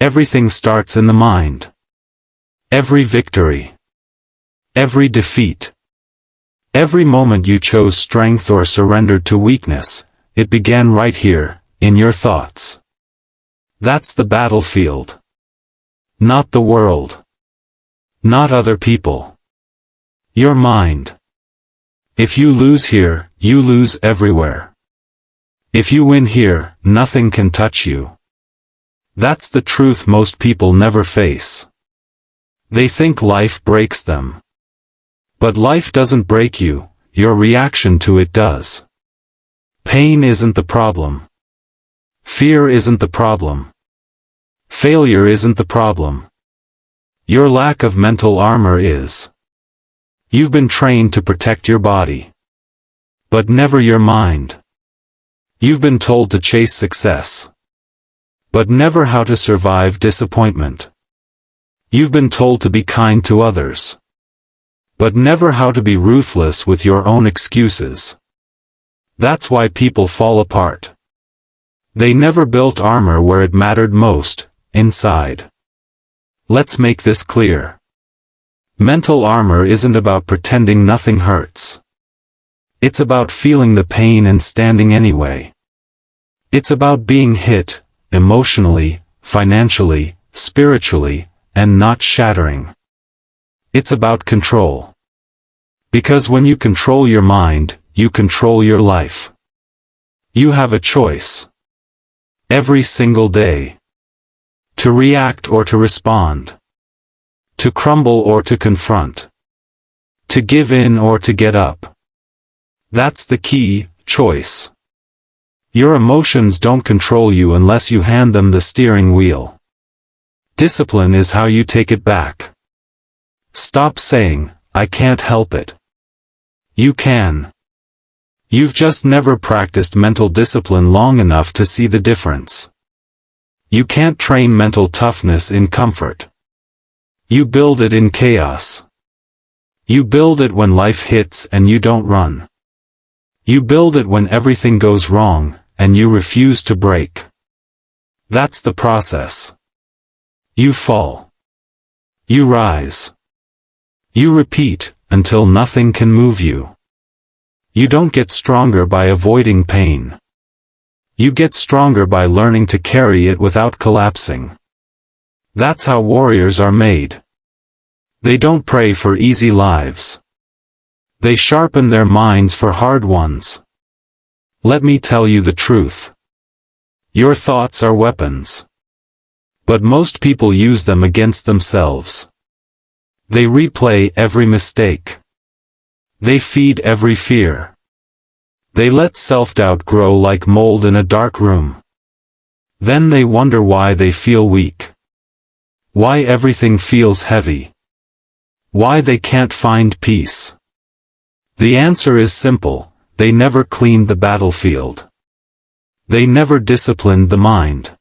Everything starts in the mind. Every victory. Every defeat. Every moment you chose strength or surrendered to weakness, it began right here, in your thoughts. That's the battlefield. Not the world. Not other people. Your mind. If you lose here, you lose everywhere. If you win here, nothing can touch you. That's the truth most people never face. They think life breaks them. But life doesn't break you, your reaction to it does. Pain isn't the problem. Fear isn't the problem. Failure isn't the problem. Your lack of mental armor is. You've been trained to protect your body. But never your mind. You've been told to chase success. But never how to survive disappointment. You've been told to be kind to others. But never how to be ruthless with your own excuses. That's why people fall apart. They never built armor where it mattered most, inside. Let's make this clear. Mental armor isn't about pretending nothing hurts. It's about feeling the pain and standing anyway. It's about being hit, emotionally, financially, spiritually, and not shattering. It's about control. Because when you control your mind, you control your life. You have a choice. Every single day. To react or to respond. To crumble or to confront. To give in or to get up. That's the key, choice. Your emotions don't control you unless you hand them the steering wheel. Discipline is how you take it back. Stop saying, "I can't help it." You can. You've just never practiced mental discipline long enough to see the difference. You can't train mental toughness in comfort. You build it in chaos. You build it when life hits and you don't run. You build it when everything goes wrong, and you refuse to break. That's the process. You fall. You rise. You repeat, until nothing can move you. You don't get stronger by avoiding pain. You get stronger by learning to carry it without collapsing. That's how warriors are made. They don't pray for easy lives. They sharpen their minds for hard ones. Let me tell you the truth. Your thoughts are weapons. But most people use them against themselves. They replay every mistake. They feed every fear. They let self-doubt grow like mold in a dark room. Then they wonder why they feel weak. Why everything feels heavy. Why they can't find peace. The answer is simple: they never cleaned the battlefield. They never disciplined the mind.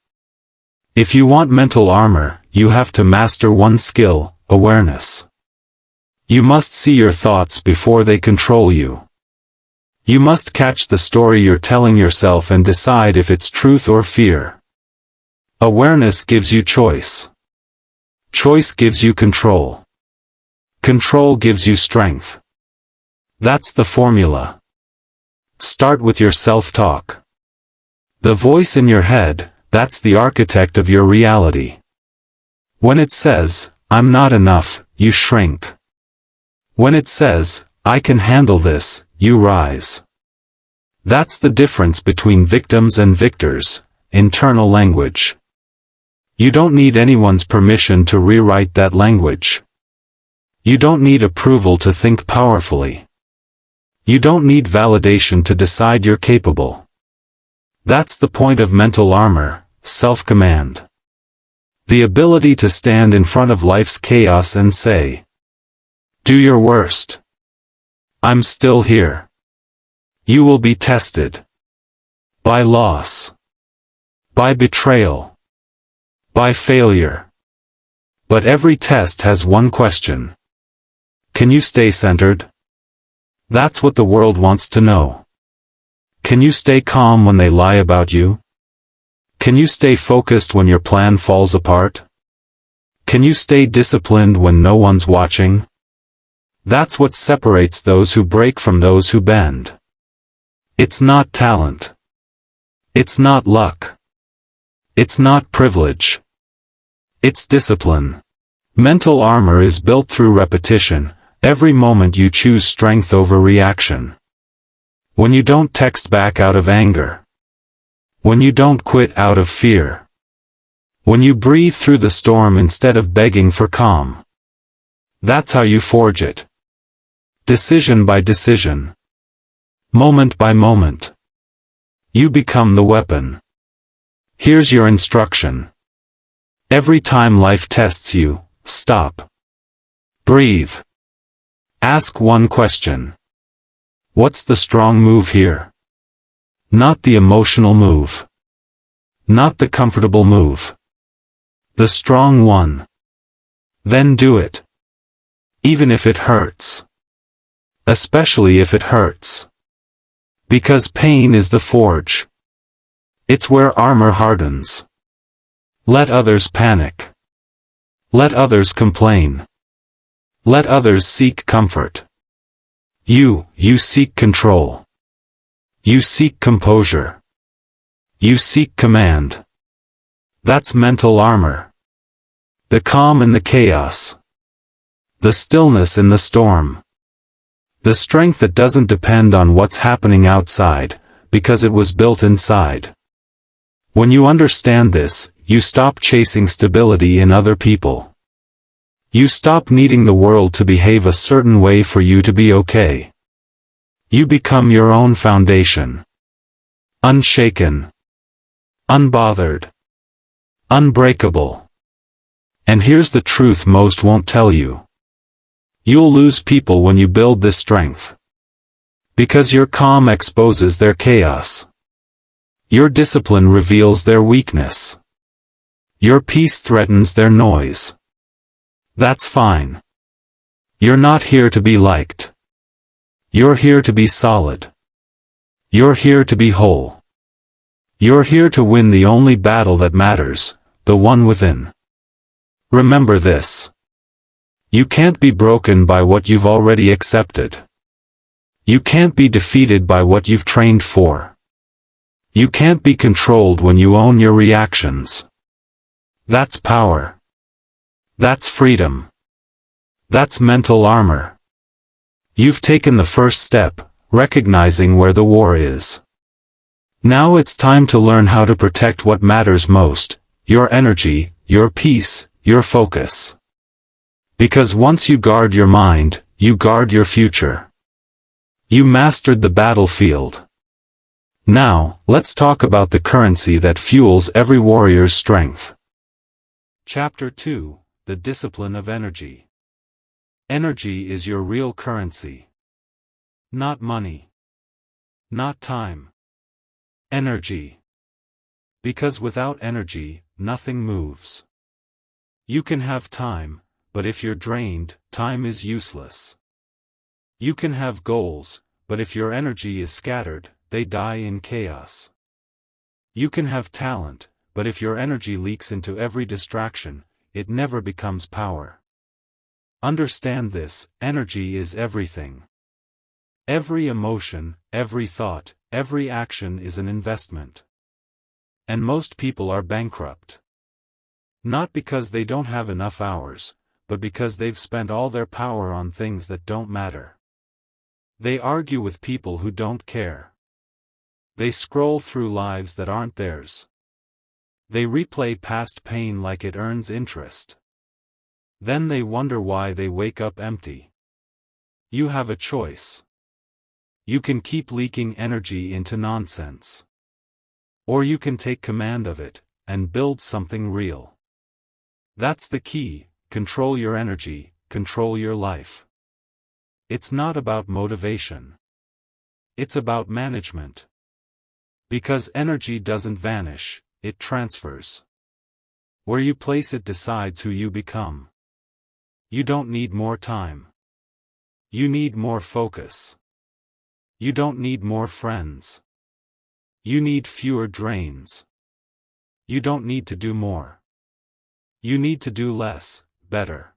If you want mental armor, you have to master one skill: awareness. You must see your thoughts before they control you. You must catch the story you're telling yourself and decide if it's truth or fear. Awareness gives you choice. Choice gives you control. Control gives you strength. That's the formula. Start with your self-talk. The voice in your head, that's the architect of your reality. When it says, "I'm not enough," you shrink. When it says, "I can handle this," you rise. That's the difference between victims and victors, internal language. You don't need anyone's permission to rewrite that language. You don't need approval to think powerfully. You don't need validation to decide you're capable. That's the point of mental armor, self-command. The ability to stand in front of life's chaos and say, "Do your worst. I'm still here." You will be tested. By loss. By betrayal. By failure. But every test has one question. Can you stay centered? That's what the world wants to know. Can you stay calm when they lie about you? Can you stay focused when your plan falls apart? Can you stay disciplined when no one's watching? That's what separates those who break from those who bend. It's not talent. It's not luck. It's not privilege. It's discipline. Mental armor is built through repetition, every moment you choose strength over reaction. When you don't text back out of anger. When you don't quit out of fear. When you breathe through the storm instead of begging for calm. That's how you forge it. Decision by decision. Moment by moment. You become the weapon. Here's your instruction. Every time life tests you, stop. Breathe. Ask one question. What's the strong move here? Not the emotional move. Not the comfortable move. The strong one. Then do it. Even if it hurts. Especially if it hurts. Because pain is the forge. It's where armor hardens. Let others panic. Let others complain. Let others seek comfort. You seek control. You seek composure. You seek command. That's mental armor. The calm in the chaos. The stillness in the storm. The strength that doesn't depend on what's happening outside, because it was built inside. When you understand this, you stop chasing stability in other people. You stop needing the world to behave a certain way for you to be okay. You become your own foundation. Unshaken. Unbothered. Unbreakable. And here's the truth most won't tell you. You'll lose people when you build this strength. Because your calm exposes their chaos. Your discipline reveals their weakness. Your peace threatens their noise. That's fine. You're not here to be liked. You're here to be solid. You're here to be whole. You're here to win the only battle that matters, the one within. Remember this. You can't be broken by what you've already accepted. You can't be defeated by what you've trained for. You can't be controlled when you own your reactions. That's power. That's freedom. That's mental armor. You've taken the first step, recognizing where the war is. Now it's time to learn how to protect what matters most, your energy, your peace, your focus. Because once you guard your mind, you guard your future. You mastered the battlefield. Now, let's talk about the currency that fuels every warrior's strength. Chapter 2: The Discipline of Energy. Energy is your real currency. Not money. Not time. Energy. Because without energy, nothing moves. You can have time, but if you're drained, time is useless. You can have goals, but if your energy is scattered, they die in chaos. You can have talent, but if your energy leaks into every distraction, it never becomes power. Understand this, energy is everything. Every emotion, every thought, every action is an investment. And most people are bankrupt. Not because they don't have enough hours, but because they've spent all their power on things that don't matter. They argue with people who don't care. They scroll through lives that aren't theirs. They replay past pain like it earns interest. Then they wonder why they wake up empty. You have a choice. You can keep leaking energy into nonsense. Or you can take command of it, and build something real. That's the key: control your energy, control your life. It's not about motivation. It's about management. Because energy doesn't vanish, it transfers. Where you place it decides who you become. You don't need more time. You need more focus. You don't need more friends. You need fewer drains. You don't need to do more. You need to do less, better.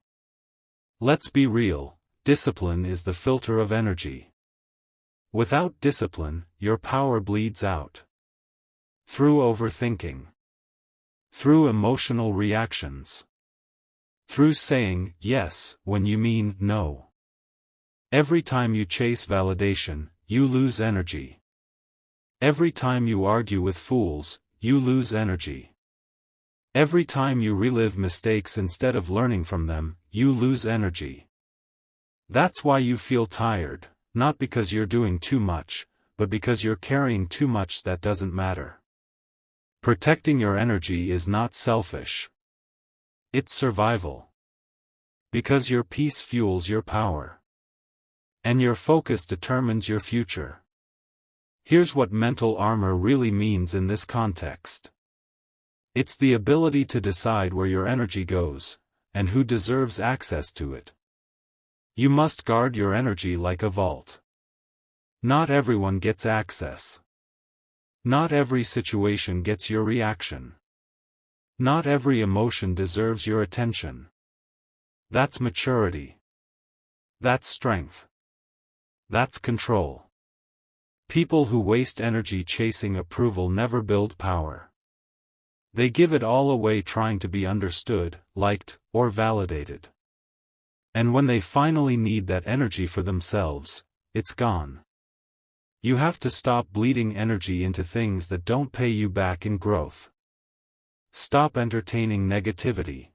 Let's be real, discipline is the filter of energy. Without discipline, your power bleeds out. Through overthinking. Through emotional reactions. Through saying yes when you mean no. Every time you chase validation, you lose energy. Every time you argue with fools, you lose energy. Every time you relive mistakes instead of learning from them, you lose energy. That's why you feel tired, not because you're doing too much, but because you're carrying too much that doesn't matter. Protecting your energy is not selfish. It's survival. Because your peace fuels your power. And your focus determines your future. Here's what mental armor really means in this context. It's the ability to decide where your energy goes, and who deserves access to it. You must guard your energy like a vault. Not everyone gets access. Not every situation gets your reaction. Not every emotion deserves your attention. That's maturity. That's strength. That's control. People who waste energy chasing approval never build power. They give it all away trying to be understood, liked, or validated. And when they finally need that energy for themselves, it's gone. You have to stop bleeding energy into things that don't pay you back in growth. Stop entertaining negativity.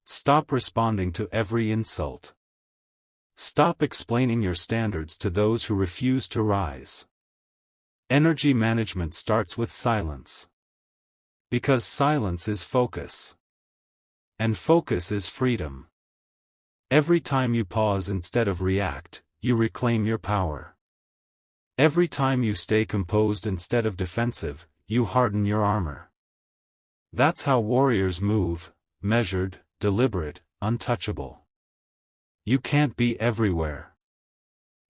Stop responding to every insult. Stop explaining your standards to those who refuse to rise. Energy management starts with silence. Because silence is focus. And focus is freedom. Every time you pause instead of react, you reclaim your power. Every time you stay composed instead of defensive, you harden your armor. That's how warriors move, measured, deliberate, untouchable. You can't be everywhere.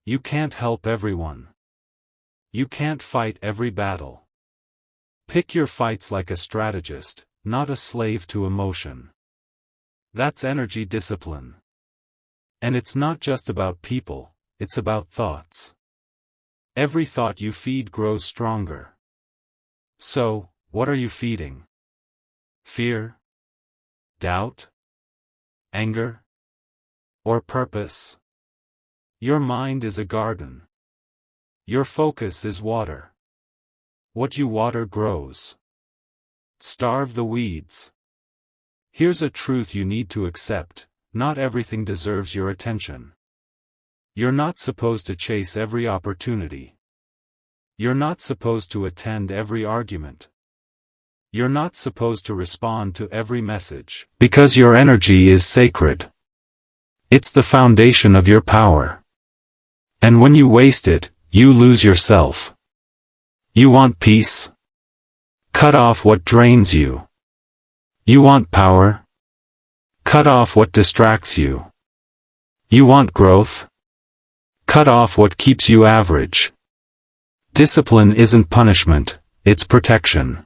You can't help everyone. You can't fight every battle. Pick your fights like a strategist, not a slave to emotion. That's energy discipline. And it's not just about people, it's about thoughts. Every thought you feed grows stronger. So, what are you feeding? Fear? Doubt? Anger? Or purpose? Your mind is a garden. Your focus is water. What you water grows. Starve the weeds. Here's a truth you need to accept: not everything deserves your attention. You're not supposed to chase every opportunity. You're not supposed to attend every argument. You're not supposed to respond to every message. Because your energy is sacred. It's the foundation of your power. And when you waste it, you lose yourself. You want peace? Cut off what drains you. You want power? Cut off what distracts you. You want growth? Cut off what keeps you average. Discipline isn't punishment, it's protection.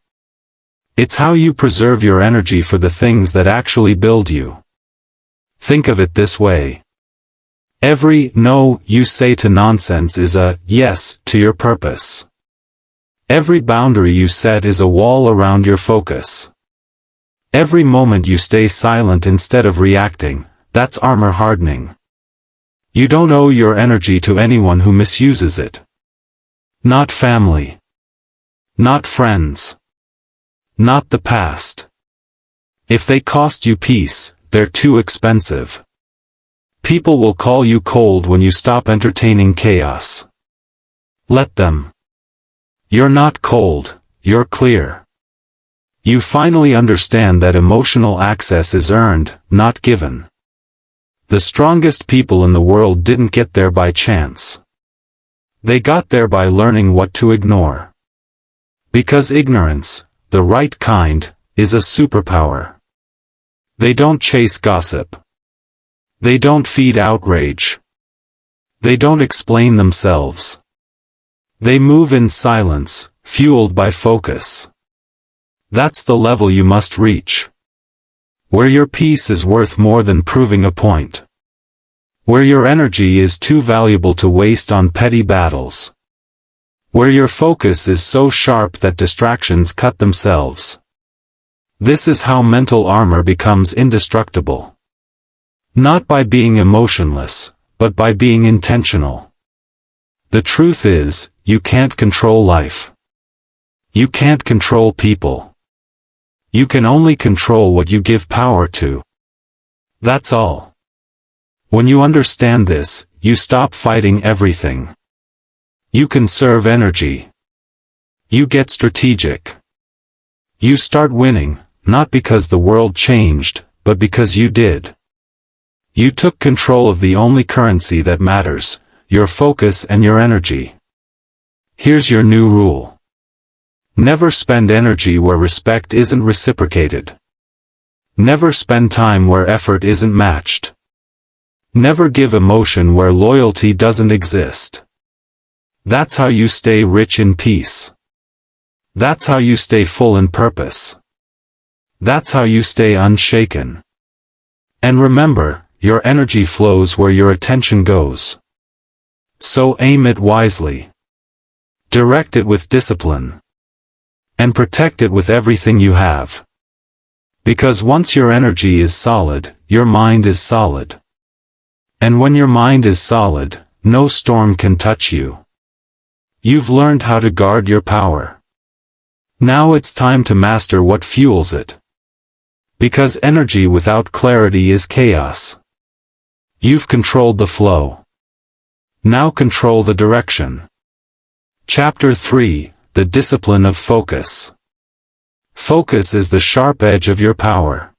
It's how you preserve your energy for the things that actually build you. Think of it this way. Every no you say to nonsense is a yes to your purpose. Every boundary you set is a wall around your focus. Every moment you stay silent instead of reacting, that's armor hardening. You don't owe your energy to anyone who misuses it. Not family. Not friends. Not the past. If they cost you peace, they're too expensive. People will call you cold when you stop entertaining chaos. Let them. You're not cold, you're clear. You finally understand that emotional access is earned, not given. The strongest people in the world didn't get there by chance. They got there by learning what to ignore. Because ignorance, the right kind, is a superpower. They don't chase gossip. They don't feed outrage. They don't explain themselves. They move in silence, fueled by focus. That's the level you must reach. Where your peace is worth more than proving a point. Where your energy is too valuable to waste on petty battles. Where your focus is so sharp that distractions cut themselves. This is how mental armor becomes indestructible. Not by being emotionless, but by being intentional. The truth is, you can't control life. You can't control people. You can only control what you give power to. That's all. When you understand this, you stop fighting everything. You conserve energy. You get strategic. You start winning, not because the world changed, but because you did. You took control of the only currency that matters, your focus and your energy. Here's your new rule. Never spend energy where respect isn't reciprocated. Never spend time where effort isn't matched. Never give emotion where loyalty doesn't exist. That's how you stay rich in peace. That's how you stay full in purpose. That's how you stay unshaken. And remember, your energy flows where your attention goes. So aim it wisely. Direct it with discipline. And protect it with everything you have. Because once your energy is solid, your mind is solid. And when your mind is solid, no storm can touch you. You've learned how to guard your power. Now it's time to master what fuels it. Because energy without clarity is chaos. You've controlled the flow. Now control the direction. Chapter 3, The Discipline of Focus. Focus is the sharp edge of your power.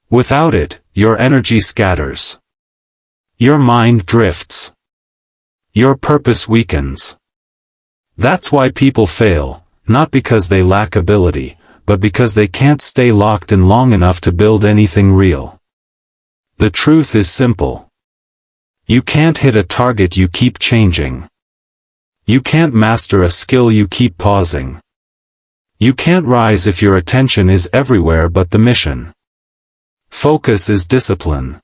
Without it, your energy scatters. Your mind drifts. Your purpose weakens. That's why people fail, not because they lack ability, but because they can't stay locked in long enough to build anything real. The truth is simple. You can't hit a target you keep changing. You can't master a skill you keep pausing. You can't rise if your attention is everywhere but the mission. Focus is discipline.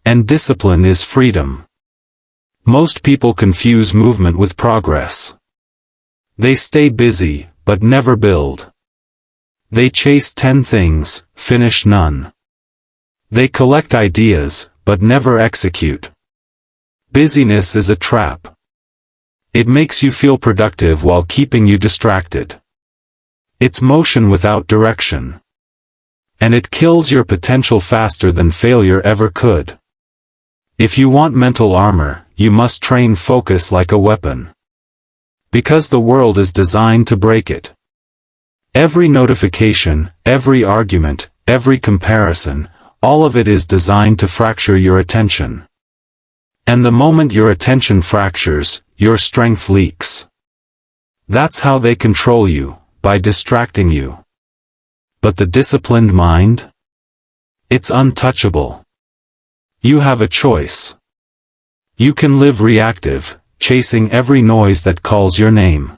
And discipline is freedom. Most people confuse movement with progress. They stay busy, but never build. They chase 10 things, finish none. They collect ideas, but never execute. Busyness is a trap. It makes you feel productive while keeping you distracted. It's motion without direction. And it kills your potential faster than failure ever could. If you want mental armor, you must train focus like a weapon. Because the world is designed to break it. Every notification, every argument, every comparison, all of it is designed to fracture your attention. And the moment your attention fractures, your strength leaks. That's how they control you, by distracting you. But the disciplined mind? It's untouchable. You have a choice. You can live reactive, chasing every noise that calls your name.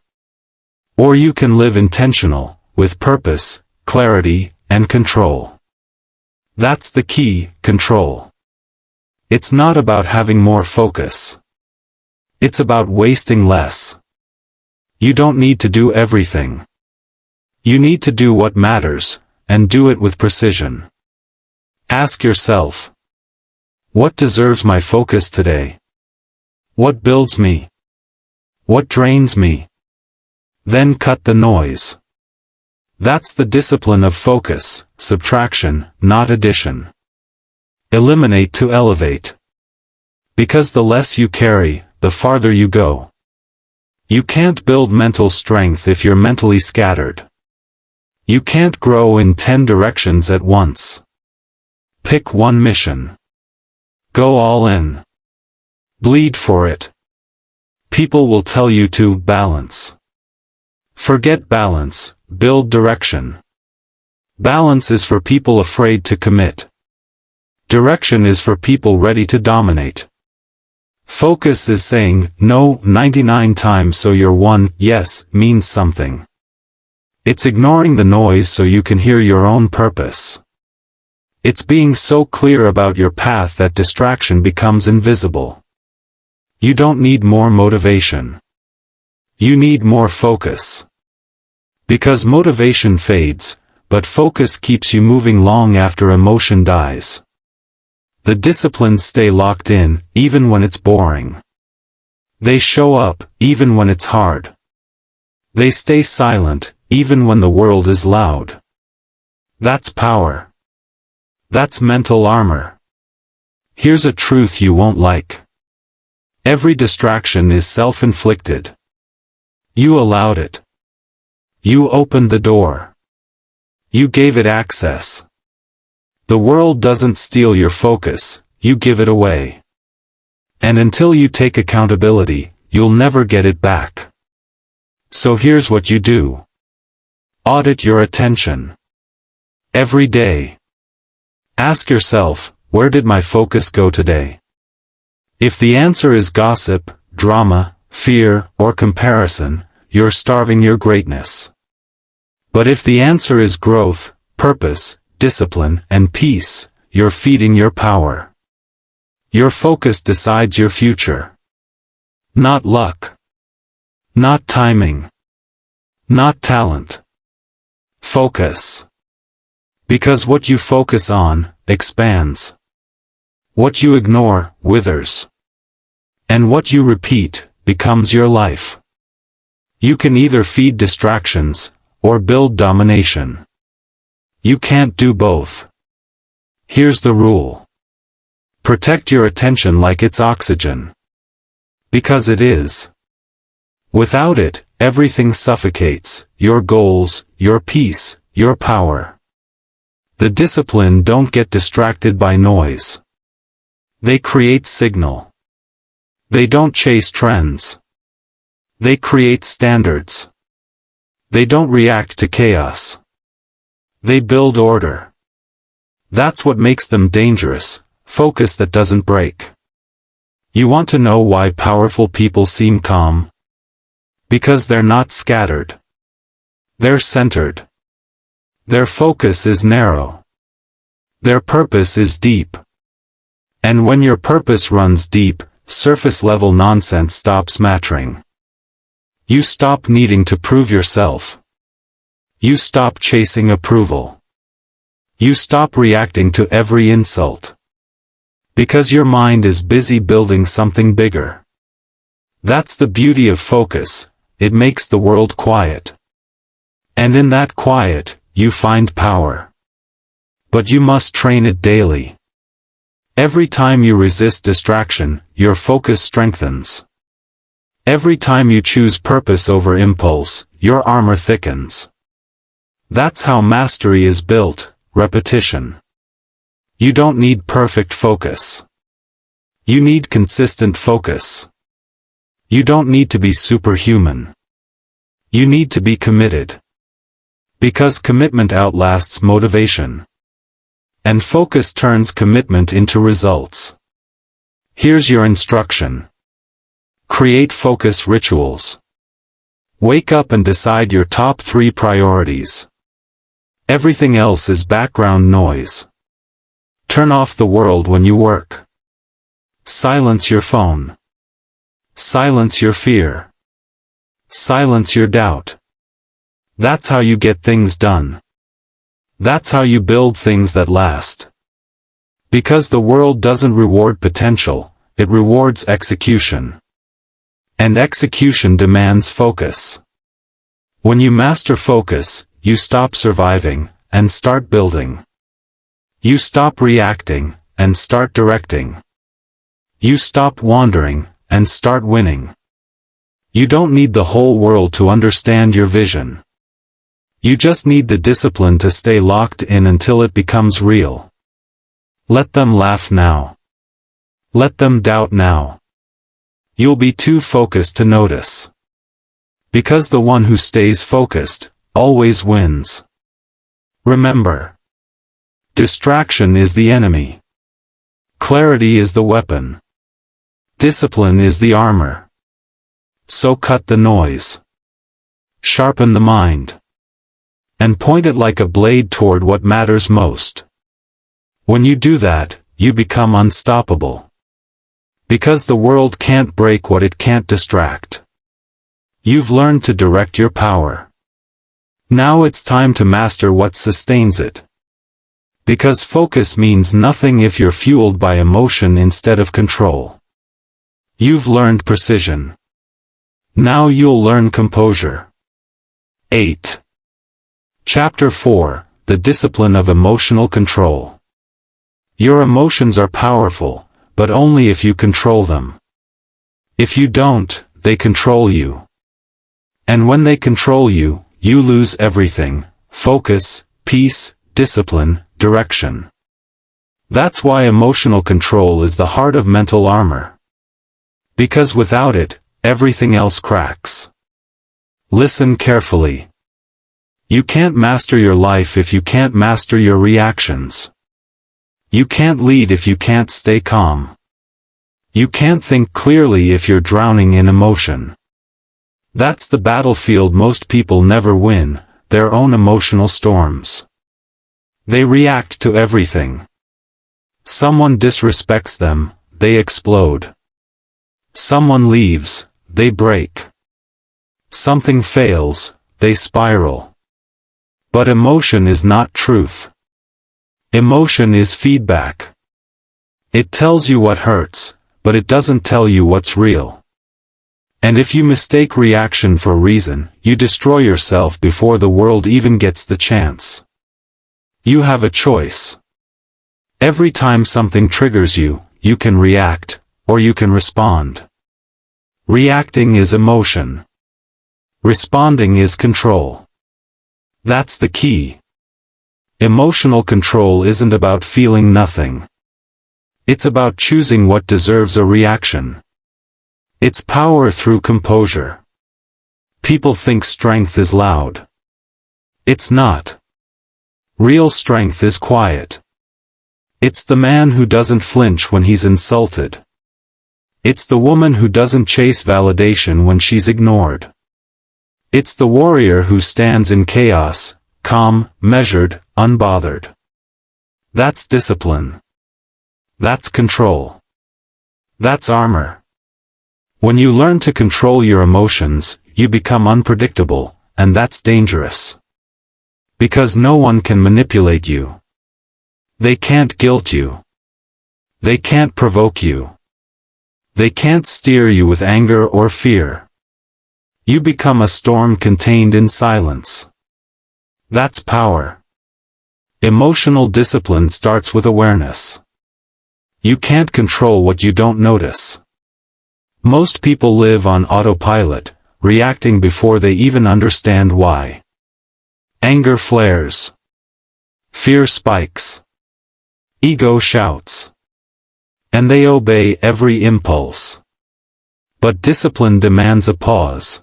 Or you can live intentional, with purpose, clarity, and control. That's the key, control. It's not about having more focus. It's about wasting less. You don't need to do everything. You need to do what matters, and do it with precision. Ask yourself, what deserves my focus today? What builds me? What drains me? Then cut the noise. That's the discipline of focus, subtraction, not addition. Eliminate to elevate. Because the less you carry, the farther you go. You can't build mental strength if you're mentally scattered. You can't grow in 10 directions at once. Pick one mission. Go all in. Bleed for it. People will tell you to balance. Forget balance, build direction. Balance is for people afraid to commit. Direction is for people ready to dominate. Focus is saying no 99 times so your one yes means something. It's ignoring the noise so you can hear your own purpose. It's being so clear about your path that distraction becomes invisible. You don't need more motivation. You need more focus. Because motivation fades, but focus keeps you moving long after emotion dies. The disciplines stay locked in, even when it's boring. They show up, even when it's hard. They stay silent, even when the world is loud. That's power. That's mental armor. Here's a truth you won't like. Every distraction is self-inflicted. You allowed it. You opened the door. You gave it access. The world doesn't steal your focus, you give it away. And until you take accountability, you'll never get it back. So here's what you do. Audit your attention. Every day. Ask yourself, where did my focus go today? If the answer is gossip, drama, fear, or comparison, you're starving your greatness. But if the answer is growth, purpose, discipline, and peace, you're feeding your power. Your focus decides your future. Not luck. Not timing. Not talent. Focus. Because what you focus on, expands. What you ignore, withers. And what you repeat, becomes your life. You can either feed distractions, or build domination. You can't do both. Here's the rule. Protect your attention like it's oxygen. Because it is. Without it, everything suffocates, your goals, your peace, your power. The discipline don't get distracted by noise. They create signal. They don't chase trends. They create standards. They don't react to chaos. They build order. That's what makes them dangerous, focus that doesn't break. You want to know why powerful people seem calm? Because they're not scattered. They're centered. Their focus is narrow. Their purpose is deep. And when your purpose runs deep, surface-level nonsense stops mattering. You stop needing to prove yourself. You stop chasing approval. You stop reacting to every insult. Because your mind is busy building something bigger. That's the beauty of focus, it makes the world quiet. And in that quiet, you find power. But you must train it daily. Every time you resist distraction, your focus strengthens. Every time you choose purpose over impulse, your armor thickens. That's how mastery is built, repetition. You don't need perfect focus. You need consistent focus. You don't need to be superhuman. You need to be committed. Because commitment outlasts motivation. And focus turns commitment into results. Here's your instruction. Create focus rituals. Wake up and decide your top 3 priorities. Everything else is background noise. Turn off the world when you work. Silence your phone. Silence your fear. Silence your doubt. That's how you get things done. That's how you build things that last. Because the world doesn't reward potential, it rewards execution. And execution demands focus. When you master focus, you stop surviving, and start building. You stop reacting, and start directing. You stop wandering, and start winning. You don't need the whole world to understand your vision. You just need the discipline to stay locked in until it becomes real. Let them laugh now. Let them doubt now. You'll be too focused to notice. Because the one who stays focused, always wins. Remember. Distraction is the enemy. Clarity is the weapon. Discipline is the armor. So cut the noise. Sharpen the mind. and point it like a blade toward what matters most. When you do that, you become unstoppable. Because the world can't break what it can't distract. You've learned to direct your power. Now it's time to master what sustains it. Because focus means nothing if you're fueled by emotion instead of control. You've learned precision. Now you'll learn composure. 8. Chapter 4, The Discipline of Emotional Control. Your emotions are powerful, but only if you control them. If you don't, they control you. And when they control you, you lose everything: focus, peace, discipline, direction. That's why emotional control is the heart of mental armor. Because without it, everything else cracks. Listen carefully. You can't master your life if you can't master your reactions. You can't lead if you can't stay calm. You can't think clearly if you're drowning in emotion. That's the battlefield most people never win, their own emotional storms. They react to everything. Someone disrespects them, they explode. Someone leaves, they break. Something fails, they spiral. But emotion is not truth. Emotion is feedback. It tells you what hurts, but it doesn't tell you what's real. And if you mistake reaction for reason, you destroy yourself before the world even gets the chance. You have a choice. Every time something triggers you, you can react, or you can respond. Reacting is emotion. Responding is control. That's the key. Emotional control isn't about feeling nothing. It's about choosing what deserves a reaction. It's power through composure. People think strength is loud. It's not. Real strength is quiet. It's the man who doesn't flinch when he's insulted. It's the woman who doesn't chase validation when she's ignored. It's the warrior who stands in chaos, calm, measured, unbothered. That's discipline. That's control. That's armor. When you learn to control your emotions, you become unpredictable, and that's dangerous. Because no one can manipulate you. They can't guilt you. They can't provoke you. They can't steer you with anger or fear. You become a storm contained in silence. That's power. Emotional discipline starts with awareness. You can't control what you don't notice. Most people live on autopilot, reacting before they even understand why. Anger flares. Fear spikes. Ego shouts. And they obey every impulse. But discipline demands a pause.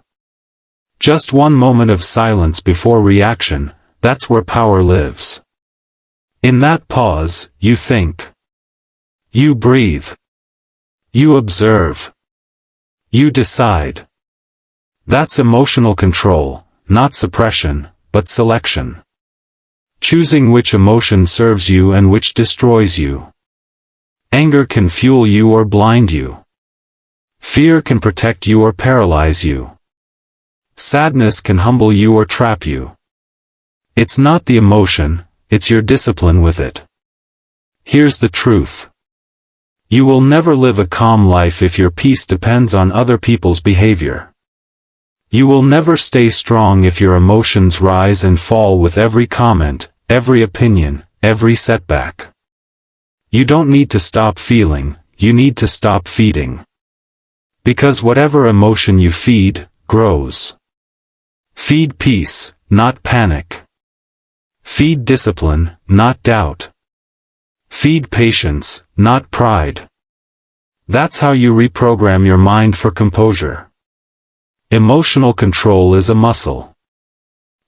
Just one moment of silence before reaction, that's where power lives. In that pause, you think. You breathe. You observe. You decide. That's emotional control, not suppression, but selection. Choosing which emotion serves you and which destroys you. Anger can fuel you or blind you. Fear can protect you or paralyze you. Sadness can humble you or trap you. It's not the emotion, it's your discipline with it. Here's the truth. You will never live a calm life if your peace depends on other people's behavior. You will never stay strong if your emotions rise and fall with every comment, every opinion, every setback. You don't need to stop feeling, you need to stop feeding. Because whatever emotion you feed, grows. Feed peace, not panic. Feed discipline, not doubt. Feed patience, not pride. That's how you reprogram your mind for composure. Emotional control is a muscle.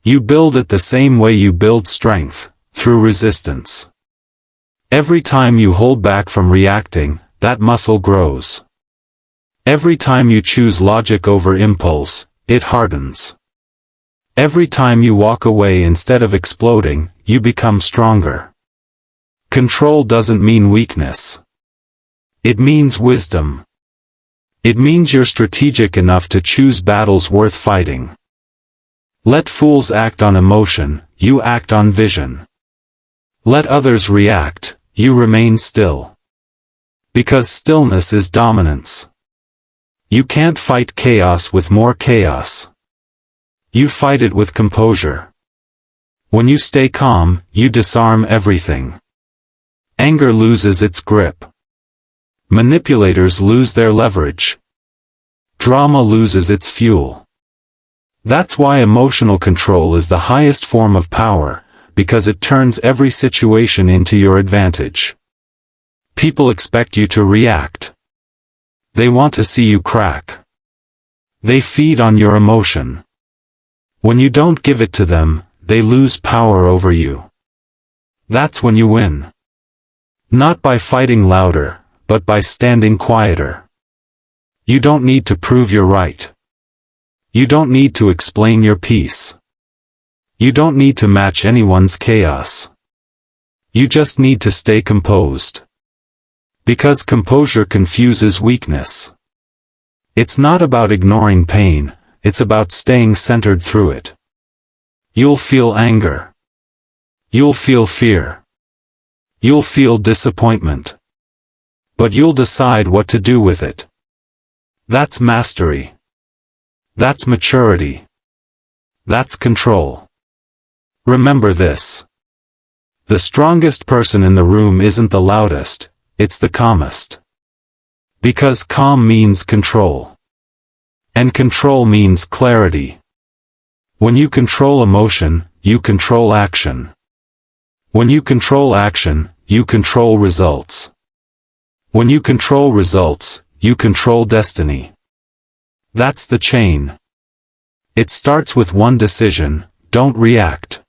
You build it the same way you build strength, through resistance. Every time you hold back from reacting, that muscle grows. Every time you choose logic over impulse, it hardens. Every time you walk away instead of exploding, you become stronger. Control doesn't mean weakness. It means wisdom. It means you're strategic enough to choose battles worth fighting. Let fools act on emotion, you act on vision. Let others react, you remain still. Because stillness is dominance. You can't fight chaos with more chaos. You fight it with composure. When you stay calm, you disarm everything. Anger loses its grip. Manipulators lose their leverage. Drama loses its fuel. That's why emotional control is the highest form of power, because it turns every situation into your advantage. People expect you to react. They want to see you crack. They feed on your emotion. When you don't give it to them, they lose power over you. That's when you win. Not by fighting louder, but by standing quieter. You don't need to prove you're right. You don't need to explain your piece. You don't need to match anyone's chaos. You just need to stay composed. Because composure confuses weakness. It's not about ignoring pain, it's about staying centered through it. You'll feel anger. You'll feel fear. You'll feel disappointment. But you'll decide what to do with it. That's mastery. That's maturity. That's control. Remember this. The strongest person in the room isn't the loudest, it's the calmest. Because calm means control. And control means clarity. When you control emotion, you control action. When you control action, you control results. When you control results, you control destiny. That's the chain. It starts with one decision: don't react.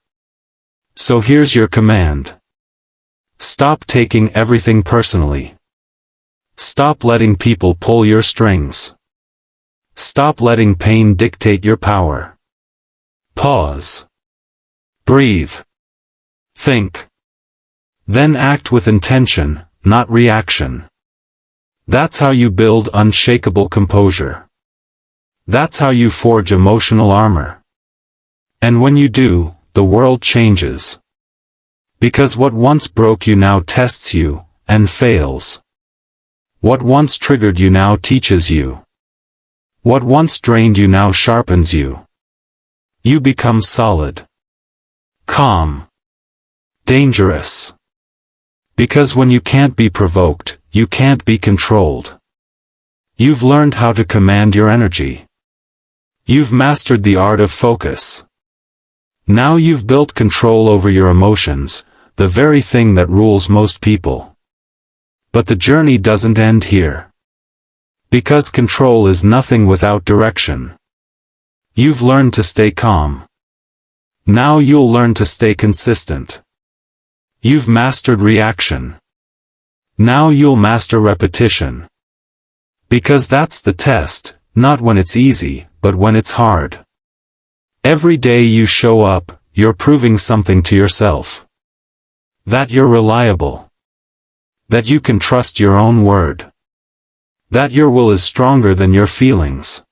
So here's your command. Stop taking everything personally. Stop letting people pull your strings. Stop letting pain dictate your power. Pause. Breathe. Think. Then act with intention, not reaction. That's how you build unshakable composure. That's how you forge emotional armor. And when you do, the world changes. Because what once broke you now tests you, and fails. What once triggered you now teaches you. What once drained you now sharpens you. You become solid. Calm. Dangerous. Because when you can't be provoked, you can't be controlled. You've learned how to command your energy. You've mastered the art of focus. Now you've built control over your emotions, the very thing that rules most people. But the journey doesn't end here. Because control is nothing without direction. You've learned to stay calm. Now you'll learn to stay consistent. You've mastered reaction. Now you'll master repetition. Because that's the test, not when it's easy, but when it's hard. Every day you show up, you're proving something to yourself. That you're reliable. That you can trust your own word. That your will is stronger than your feelings.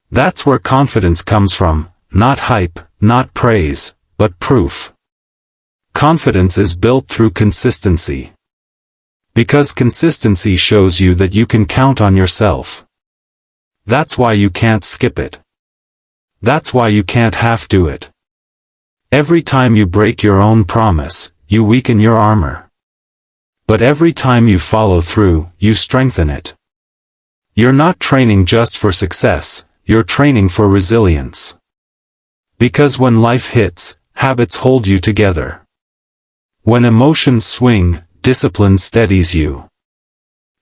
That's where confidence comes from, not hype, not praise, but proof. Confidence is built through consistency. Because consistency shows you that you can count on yourself. That's why you can't skip it. That's why you can't half-do it. Every time you break your own promise, you weaken your armor. But every time you follow through, you strengthen it. You're not training just for success, you're training for resilience. Because when life hits, habits hold you together. When emotions swing, discipline steadies you.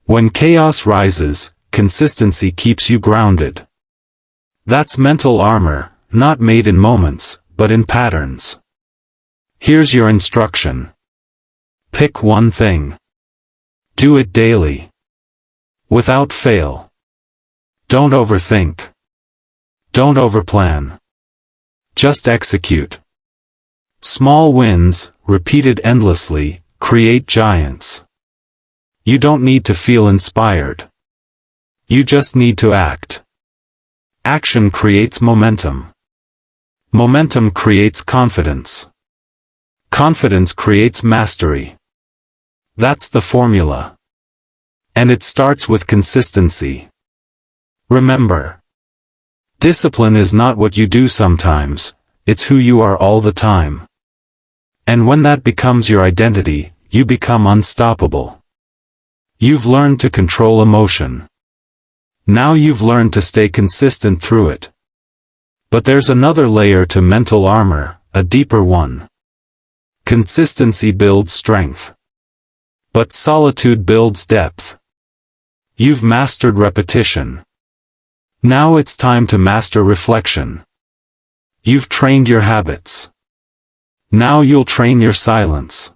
When chaos rises, consistency keeps you grounded. That's mental armor, not made in moments, but in patterns. Here's your instruction. Pick one thing. Do it daily. Without fail. Don't overthink. Don't overplan. Just execute. Small wins, repeated endlessly, create giants. You don't need to feel inspired. You just need to act. Action creates momentum. Momentum creates confidence. Confidence creates mastery. That's the formula. And it starts with consistency. Remember, discipline is not what you do sometimes, it's who you are all the time. And when that becomes your identity, you become unstoppable. You've learned to control emotion. Now you've learned to stay consistent through it. But there's another layer to mental armor, a deeper one. Consistency builds strength. But solitude builds depth. You've mastered repetition. Now it's time to master reflection. You've trained your habits. Now you'll train your silence.